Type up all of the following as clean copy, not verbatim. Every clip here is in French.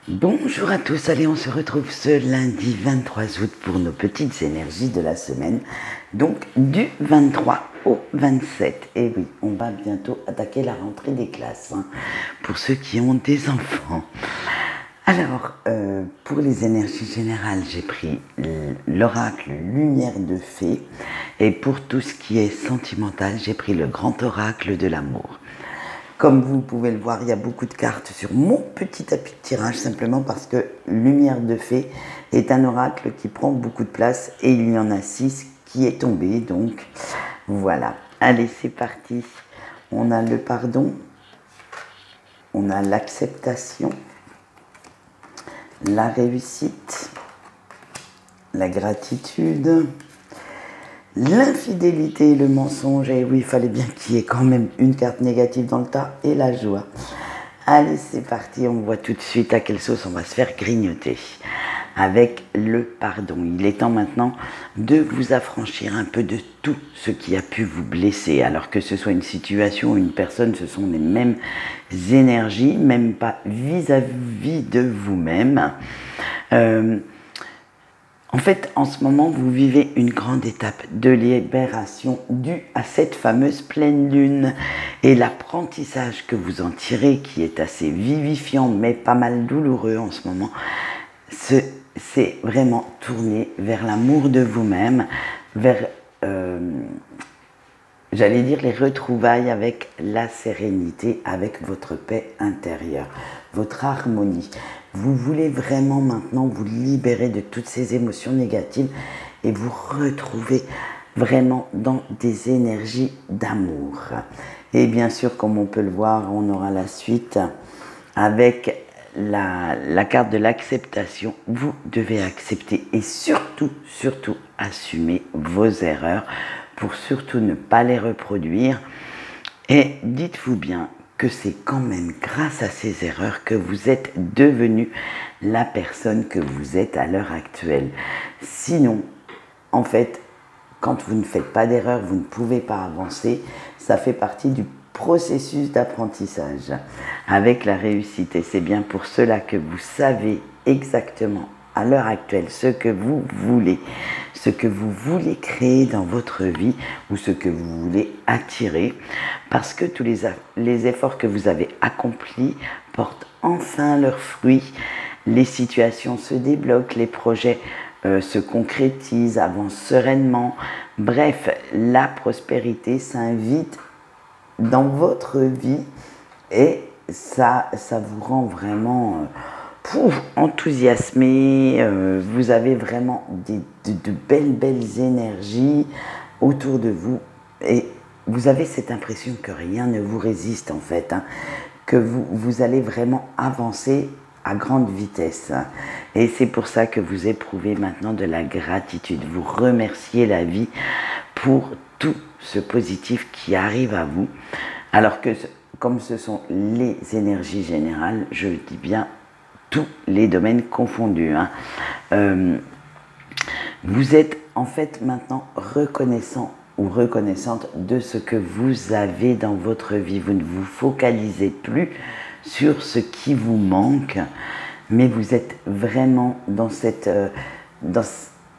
Bonjour à tous, allez on se retrouve ce lundi 23 août pour nos petites énergies de la semaine, donc du 23 au 27. Et oui, on va bientôt attaquer la rentrée des classes, pour ceux qui ont des enfants. Alors, pour les énergies générales, j'ai pris l'oracle Lumière de Fée, et pour tout ce qui est sentimental, j'ai pris le grand oracle de l'amour. Comme vous pouvez le voir, il y a beaucoup de cartes sur mon petit tapis de tirage, simplement parce que Lumière de Fée est un oracle qui prend beaucoup de place et il y en a 6 qui est tombé, donc voilà. Allez, c'est parti. On a le pardon, on a l'acceptation, la réussite, la gratitude, l'infidélité et le mensonge. Et oui, il fallait bien qu'il y ait quand même une carte négative dans le tas, et la joie. Allez, c'est parti, on voit tout de suite à quelle sauce on va se faire grignoter. Avec le pardon, il est temps maintenant de vous affranchir un peu de tout ce qui a pu vous blesser. Alors que ce soit une situation ou une personne, ce sont les mêmes énergies, même pas vis-à-vis de vous-même. En fait, en ce moment, vous vivez une grande étape de libération due à cette fameuse pleine lune. Et l'apprentissage que vous en tirez, qui est assez vivifiant, mais pas mal douloureux en ce moment, c'est vraiment tourné vers l'amour de vous-même, vers, j'allais dire, les retrouvailles avec la sérénité, avec votre paix intérieure, votre harmonie. Vous voulez vraiment maintenant vous libérer de toutes ces émotions négatives et vous retrouver vraiment dans des énergies d'amour. Et bien sûr, comme on peut le voir, on aura la suite avec la carte de l'acceptation. Vous devez accepter et surtout assumer vos erreurs pour surtout ne pas les reproduire. Et dites-vous bien que c'est quand même grâce à ces erreurs que vous êtes devenu la personne que vous êtes à l'heure actuelle. Sinon, en fait, quand vous ne faites pas d'erreur, vous ne pouvez pas avancer. Ça fait partie du processus d'apprentissage avec la réussite. Et c'est bien pour cela que vous savez exactement à l'heure actuelle ce que vous voulez créer dans votre vie ou ce que vous voulez attirer, parce que tous les efforts que vous avez accomplis portent enfin leurs fruits, les situations se débloquent, les projets se concrétisent, avancent sereinement. Bref, la prospérité s'invite dans votre vie et ça vous rend vraiment enthousiasmé. Vous avez vraiment de belles énergies autour de vous et vous avez cette impression que rien ne vous résiste en fait, que vous allez vraiment avancer à grande vitesse. Et c'est pour ça que vous éprouvez maintenant de la gratitude. Vous remerciez la vie pour tout ce positif qui arrive à vous. Alors que comme ce sont les énergies générales, je dis bien tous les domaines confondus. Vous êtes en fait maintenant reconnaissant ou reconnaissante de ce que vous avez dans votre vie. Vous ne vous focalisez plus sur ce qui vous manque, mais vous êtes vraiment dans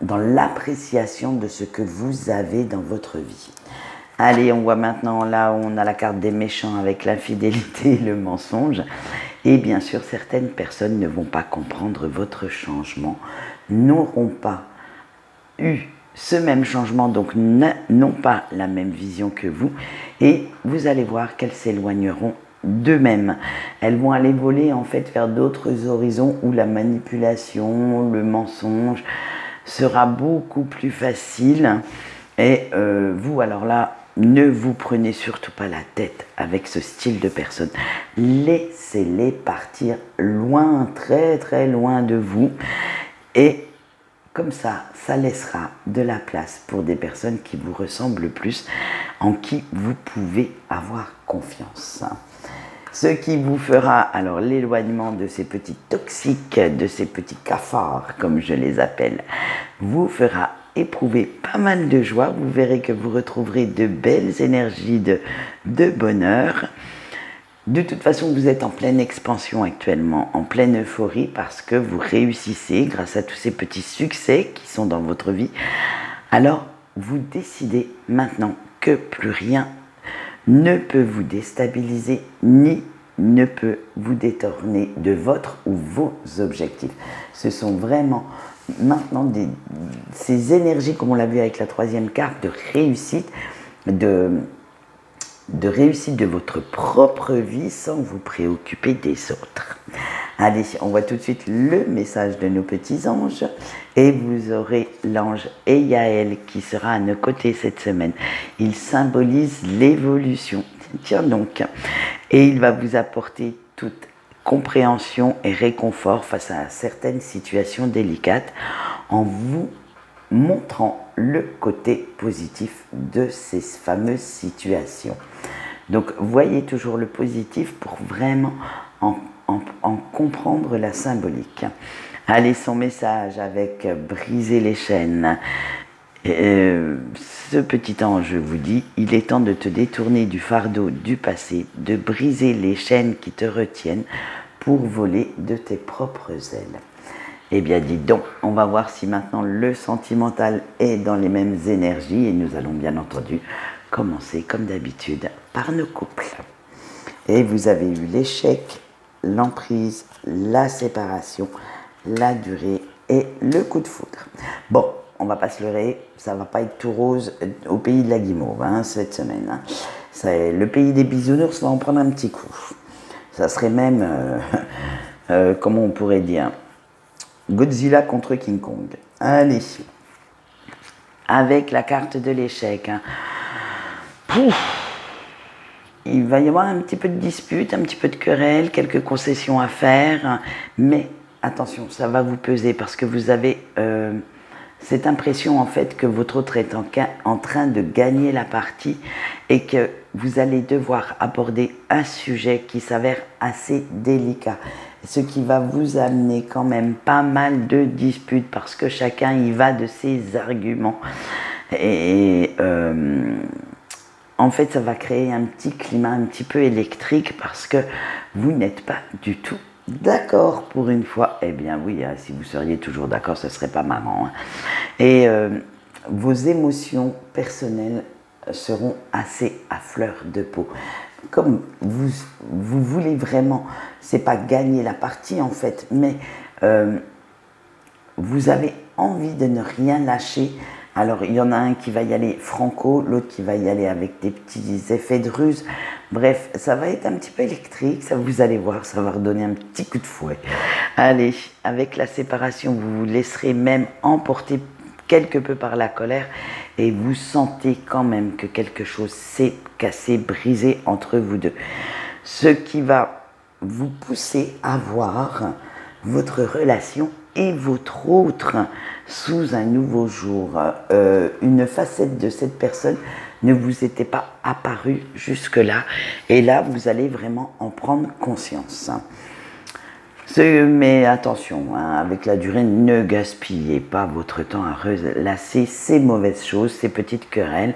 dans l'appréciation de ce que vous avez dans votre vie. Allez, on voit maintenant là où on a la carte des méchants avec l'infidélité et le mensonge. Et bien sûr, certaines personnes ne vont pas comprendre votre changement, n'auront pas eu ce même changement, donc n'ont pas la même vision que vous. Et vous allez voir qu'elles s'éloigneront d'eux-mêmes. Elles vont aller voler en fait vers d'autres horizons où la manipulation, le mensonge sera beaucoup plus facile. Et vous, alors là, ne vous prenez surtout pas la tête avec ce style de personne. Laissez-les partir loin, très loin de vous. Et comme ça laissera de la place pour des personnes qui vous ressemblent plus, en qui vous pouvez avoir confiance. Ce qui vous fera alors l'éloignement de ces petits toxiques, de ces petits cafards, comme je les appelle, vous fera éprouver pas mal de joie. Vous verrez que vous retrouverez de belles énergies de bonheur. De toute façon, vous êtes en pleine expansion actuellement, en pleine euphorie parce que vous réussissez grâce à tous ces petits succès qui sont dans votre vie. Alors, vous décidez maintenant que plus rien ne peut vous déstabiliser ni ne peut vous détourner de votre ou vos objectifs. Ce sont vraiment maintenant ces énergies, comme on l'a vu avec la troisième carte, de réussite, de réussite de votre propre vie sans vous préoccuper des autres. Allez, on voit tout de suite le message de nos petits anges et vous aurez l'ange Eyael qui sera à nos côtés cette semaine. Il symbolise l'évolution. Tiens donc, et il va vous apporter toute compréhension et réconfort face à certaines situations délicates en vous montrant le côté positif de ces fameuses situations. Donc, voyez toujours le positif pour vraiment en comprendre la symbolique. Allez, son message avec briser les chaînes. Ce petit ange vous dit, il est temps de te détourner du fardeau du passé, de briser les chaînes qui te retiennent pour voler de tes propres ailes. Eh bien, dites donc, on va voir si maintenant le sentimental est dans les mêmes énergies et nous allons bien entendu commencer comme d'habitude par nos couples. Et vous avez eu l'échec, l'emprise, la séparation, la durée et le coup de foudre. Bon, on va pas se leurrer, ça va pas être tout rose au pays de la guimauve cette semaine. Le pays des bisounours va en prendre un petit coup. Ça serait même, comment on pourrait dire, Godzilla contre King Kong. Allez, avec la carte de l'échec. Il va y avoir un petit peu de dispute, un petit peu de querelle, quelques concessions à faire, mais attention, ça va vous peser parce que vous avez cette impression en fait que votre autre est en train de gagner la partie et que vous allez devoir aborder un sujet qui s'avère assez délicat. Ce qui va vous amener quand même pas mal de disputes parce que chacun y va de ses arguments. Et en fait, ça va créer un petit climat un petit peu électrique parce que vous n'êtes pas du tout d'accord pour une fois. Eh bien oui, si vous seriez toujours d'accord, ce serait pas marrant. Et vos émotions personnelles seront assez à fleur de peau. Comme vous voulez vraiment, c'est pas gagner la partie en fait, mais vous avez envie de ne rien lâcher. Alors il y en a un qui va y aller franco, l'autre qui va y aller avec des petits effets de ruse. Bref, ça va être un petit peu électrique, ça vous allez voir, ça va redonner un petit coup de fouet. Allez, avec la séparation, vous vous laisserez même emporter quelque peu par la colère et vous sentez quand même que quelque chose s'est cassé, brisé entre vous deux. Ce qui va vous pousser à voir votre relation et votre autre sous un nouveau jour. Une facette de cette personne ne vous était pas apparue jusque-là et là vous allez vraiment en prendre conscience. Mais attention, avec la durée, ne gaspillez pas votre temps à relasser ces mauvaises choses, ces petites querelles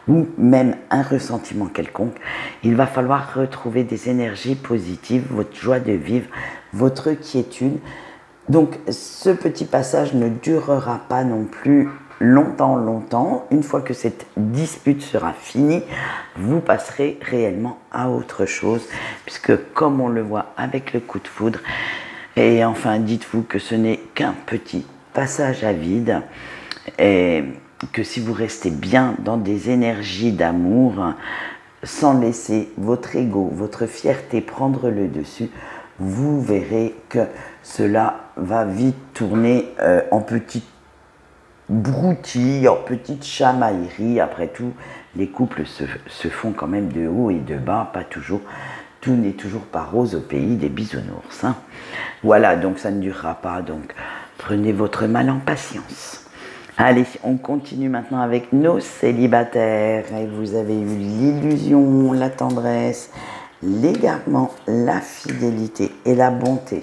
ou même un ressentiment quelconque. Il va falloir retrouver des énergies positives, votre joie de vivre, votre quiétude. Donc ce petit passage ne durera pas non plus longtemps. Une fois que cette dispute sera finie, vous passerez réellement à autre chose, puisque comme on le voit avec le coup de foudre, et enfin dites-vous que ce n'est qu'un petit passage à vide, et que si vous restez bien dans des énergies d'amour, sans laisser votre ego, votre fierté prendre le dessus, vous verrez que cela va vite tourner en petite broutille, en petite chamaillerie. Après tout, les couples se font quand même de haut et de bas, pas toujours. Tout n'est toujours pas rose au pays des bisounours. Voilà, donc ça ne durera pas. Donc prenez votre mal en patience. Allez, on continue maintenant avec nos célibataires. Et vous avez eu l'illusion, la tendresse, l'égarement, la fidélité et la bonté.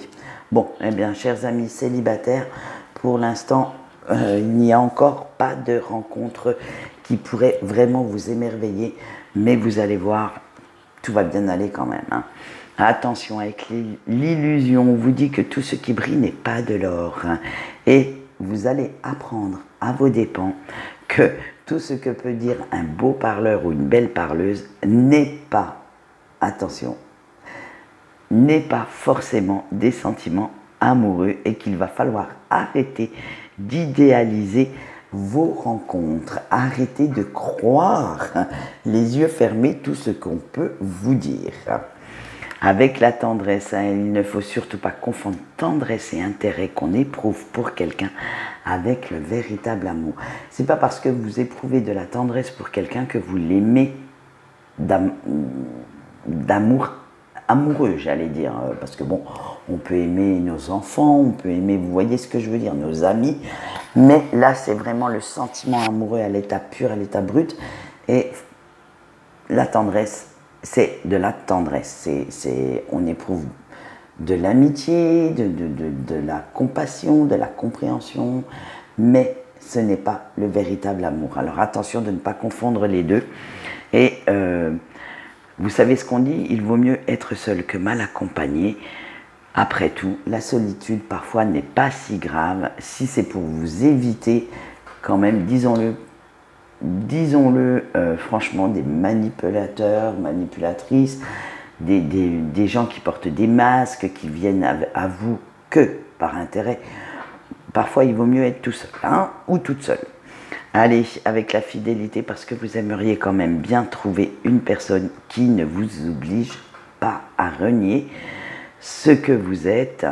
Bon, eh bien, chers amis célibataires, pour l'instant, il n'y a encore pas de rencontre qui pourrait vraiment vous émerveiller, mais vous allez voir, tout va bien aller quand même. Attention avec l'illusion, on vous dit que tout ce qui brille n'est pas de l'or. Et vous allez apprendre à vos dépens que tout ce que peut dire un beau parleur ou une belle parleuse n'est pas, attention, n'est pas forcément des sentiments amoureux et qu'il va falloir arrêter d'idéaliser vos rencontres, arrêter de croire les yeux fermés tout ce qu'on peut vous dire. Avec la tendresse, il ne faut surtout pas confondre tendresse et intérêt qu'on éprouve pour quelqu'un avec le véritable amour. C'est pas parce que vous éprouvez de la tendresse pour quelqu'un que vous l'aimez d'amour amoureux, j'allais dire, parce que bon, on peut aimer nos enfants, on peut aimer, vous voyez ce que je veux dire, nos amis, mais là c'est vraiment le sentiment amoureux à l'état pur, à l'état brut, et la tendresse, c'est de la tendresse, on éprouve de l'amitié, de la compassion, de la compréhension, mais ce n'est pas le véritable amour. Alors attention de ne pas confondre les deux, et vous savez ce qu'on dit, il vaut mieux être seul que mal accompagné. Après tout, la solitude parfois n'est pas si grave si c'est pour vous éviter quand même, disons-le franchement, des manipulateurs, manipulatrices, des gens qui portent des masques, qui viennent à vous que par intérêt. Parfois, il vaut mieux être tout seul, hein, ou toute seule. Allez, avec la fidélité, parce que vous aimeriez quand même bien trouver une personne qui ne vous oblige pas à renier ce que vous êtes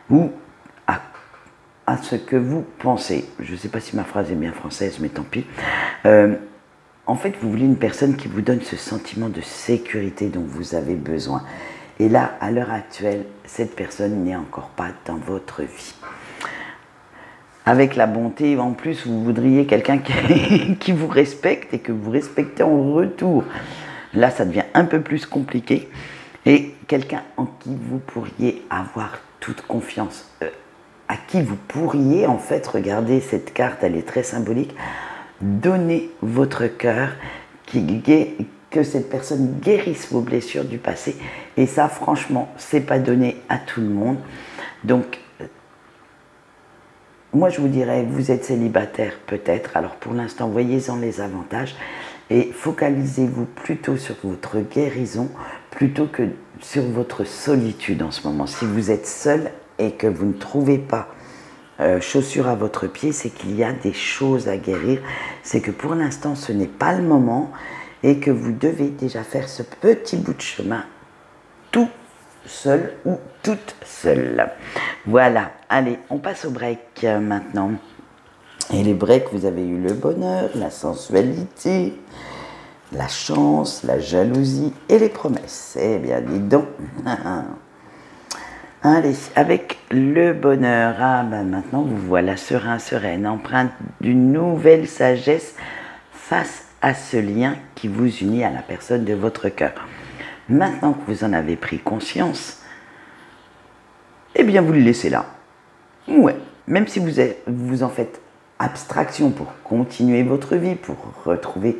ou à ce que vous pensez. Je ne sais pas si ma phrase est bien française, mais tant pis. En fait, vous voulez une personne qui vous donne ce sentiment de sécurité dont vous avez besoin. Et là, à l'heure actuelle, cette personne n'est encore pas dans votre vie. Avec la bonté, en plus, vous voudriez quelqu'un qui vous respecte et que vous respectez en retour. Là, ça devient un peu plus compliqué. Et quelqu'un en qui vous pourriez avoir toute confiance. À qui vous pourriez, en fait, regardez cette carte, elle est très symbolique, donner votre cœur, que cette personne guérisse vos blessures du passé. Et ça, franchement, c'est pas donné à tout le monde. Donc, moi, je vous dirais, vous êtes célibataire peut-être, alors pour l'instant, voyez-en les avantages et focalisez-vous plutôt sur votre guérison plutôt que sur votre solitude en ce moment. Si vous êtes seul et que vous ne trouvez pas chaussure à votre pied, c'est qu'il y a des choses à guérir, c'est que pour l'instant, ce n'est pas le moment et que vous devez déjà faire ce petit bout de chemin tout seul ou toute seule. Voilà, allez, on passe au break maintenant. Et les breaks, vous avez eu le bonheur, la sensualité, la chance, la jalousie et les promesses. Eh bien, dis donc. Allez, avec le bonheur, maintenant vous voilà serein, sereine, empreinte d'une nouvelle sagesse face à ce lien qui vous unit à la personne de votre cœur. Maintenant que vous en avez pris conscience, eh bien vous le laissez là. Ouais, même si vous en faites abstraction pour continuer votre vie, pour retrouver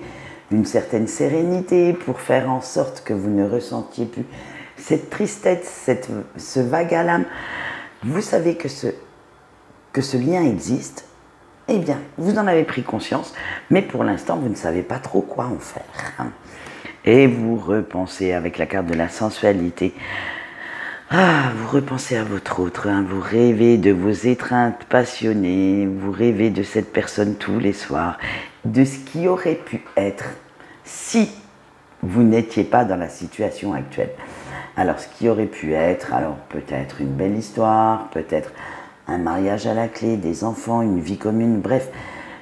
une certaine sérénité, pour faire en sorte que vous ne ressentiez plus cette tristesse, ce vague à l'âme, vous savez que ce lien existe, eh bien, vous en avez pris conscience, mais pour l'instant, vous ne savez pas trop quoi en faire. Et vous repensez avec la carte de la sensualité. Vous repensez à votre autre, vous rêvez de vos étreintes passionnées, vous rêvez de cette personne tous les soirs, de ce qui aurait pu être si vous n'étiez pas dans la situation actuelle. Alors, ce qui aurait pu être, alors peut-être une belle histoire, peut-être un mariage à la clé, des enfants, une vie commune, bref,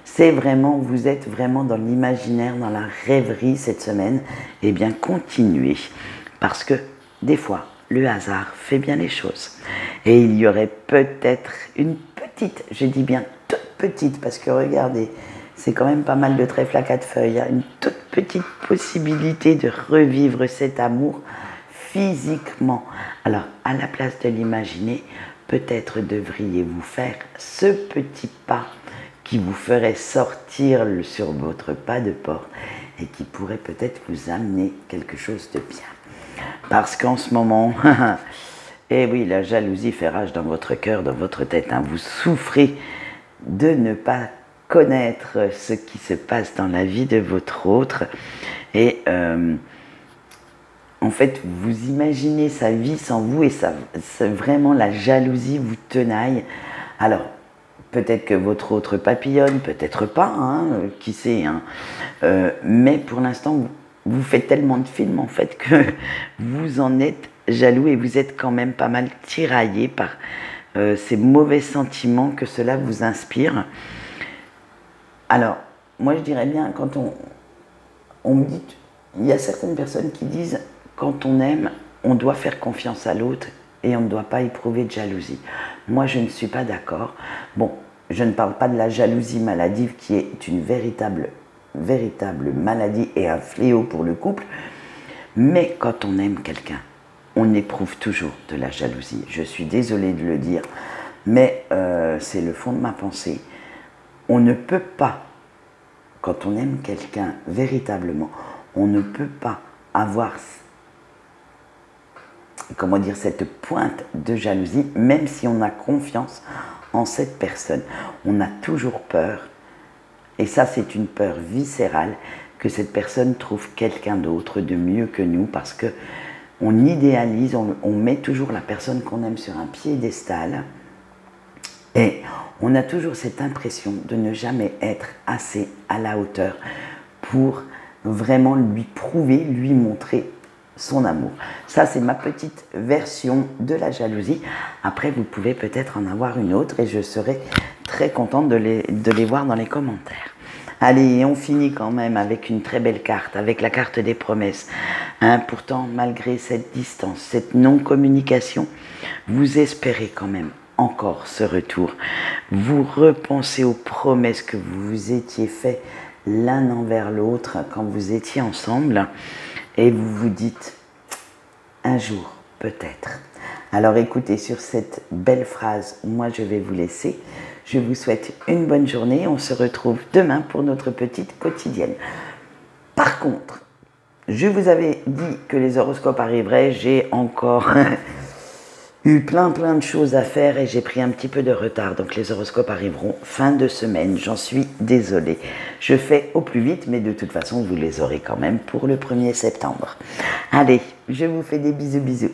c'est vraiment, vous êtes vraiment dans l'imaginaire, dans la rêverie cette semaine. Eh bien, continuez, parce que des fois, le hasard fait bien les choses. Et il y aurait peut-être une petite, je dis bien toute petite, parce que regardez, c'est quand même pas mal de trèfle à 4 feuilles, une toute petite possibilité de revivre cet amour physiquement. Alors, à la place de l'imaginer, peut-être devriez-vous faire ce petit pas qui vous ferait sortir sur votre pas de porte et qui pourrait peut-être vous amener quelque chose de bien. Parce qu'en ce moment, eh oui, la jalousie fait rage dans votre cœur, dans votre tête. Hein. Vous souffrez de ne pas connaître ce qui se passe dans la vie de votre autre. Et en fait, vous imaginez sa vie sans vous et ça, vraiment la jalousie vous tenaille. Alors, peut-être que votre autre papillonne, peut-être pas, hein, qui sait. Hein. Mais pour l'instant, vous faites tellement de films en fait que vous en êtes jaloux et vous êtes quand même pas mal tiraillé par ces mauvais sentiments que cela vous inspire. Alors, moi je dirais bien, quand on me dit, il y a certaines personnes qui disent, quand on aime, on doit faire confiance à l'autre et on ne doit pas éprouver de jalousie. Moi, je ne suis pas d'accord. Bon, je ne parle pas de la jalousie maladive qui est une véritable maladie et un fléau pour le couple. Mais quand on aime quelqu'un, on éprouve toujours de la jalousie. Je suis désolée de le dire, mais c'est le fond de ma pensée. On ne peut pas, quand on aime quelqu'un véritablement, on ne peut pas avoir, comment dire, cette pointe de jalousie, même si on a confiance en cette personne. On a toujours peur, et ça c'est une peur viscérale, que cette personne trouve quelqu'un d'autre de mieux que nous, parce que on idéalise, on met toujours la personne qu'on aime sur un piédestal, et on a toujours cette impression de ne jamais être assez à la hauteur pour vraiment lui prouver, lui montrer son amour. Ça, c'est ma petite version de la jalousie. Après, vous pouvez peut-être en avoir une autre et je serai très contente de les voir dans les commentaires. Allez, on finit quand même avec une très belle carte, avec la carte des promesses. Hein, pourtant, malgré cette distance, cette non-communication, vous espérez quand même encore ce retour. Vous repensez aux promesses que vous vous étiez faites l'un envers l'autre quand vous étiez ensemble et vous vous dites un jour peut-être. Alors écoutez, sur cette belle phrase, moi je vais vous laisser. Je vous souhaite une bonne journée. On se retrouve demain pour notre petite quotidienne. Par contre, je vous avais dit que les horoscopes arriveraient. J'ai encore eu plein de choses à faire et j'ai pris un petit peu de retard. Donc les horoscopes arriveront fin de semaine. J'en suis désolée. Je fais au plus vite, mais de toute façon, vous les aurez quand même pour le 1er septembre. Allez, je vous fais des bisous.